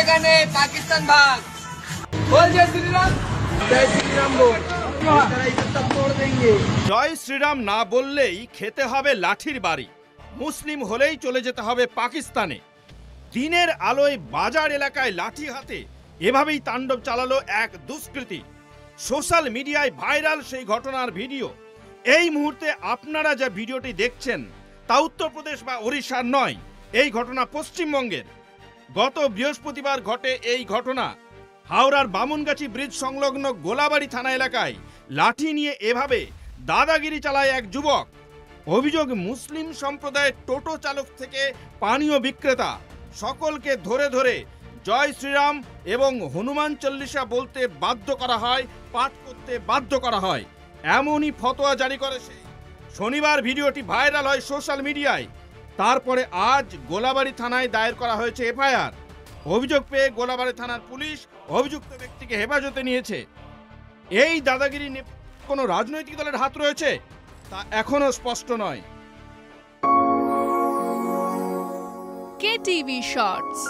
যেখানে পাকিস্তান ভাগ বল জয় শ্রীরাম, জয় শ্রীরাম বল, तोड़ देंगे। জয় শ্রীরাম না বললেই খেতে হবে লাঠির বাড়ি, মুসলিম হলেই চলে যেতে হবে পাকিস্তানে। দিনের আলোয় বাজার এলাকায় লাঠি হাতে এভাবেই তাণ্ডব চালালো এক দুষ্কৃতী। সোশ্যাল মিডিয়ায় ভাইরাল সেই ঘটনার ভিডিও। এই মুহূর্তে আপনারা যে ভিডিওটি দেখছেন তা উত্তরপ্রদেশ বা ওড়িশার নয়, এই ঘটনা পশ্চিমবঙ্গের। গত বৃহস্পতিবার ঘটে এই ঘটনা। হাওড়ার বামুনগাছি ব্রিজ সংলগ্ন গোলাবাড়ি থানা এলাকায় লাঠি নিয়ে এভাবে দাদাগিরি চালায় এক যুবক। অভিযোগ, মুসলিম সম্প্রদায়ের টোটো চালক থেকে পানীয় বিক্রেতা সকলকে ধরে ধরে জয় শ্রীরাম এবং হনুমান চল্লিশা বলতে বাধ্য করা হয়, পাঠ করতে বাধ্য করা হয়, এমনই ফতোয়া জারি করে সে। শনিবার ভিডিওটি ভাইরাল হয় সোশ্যাল মিডিয়ায়। তারপরে আজ গোলাবাড়ি থানায় দায়ের করা হয়েছে এফআইআর। অভিযোগ পেয়ে গোলাবাড়ি থানার পুলিশ অভিযুক্ত ব্যক্তিকে হেফাজতে নিয়েছে। এই দাদাগিরি কোনো রাজনৈতিক দলের হাত রয়েছে তা এখনো স্পষ্ট নয়। KTV Shorts।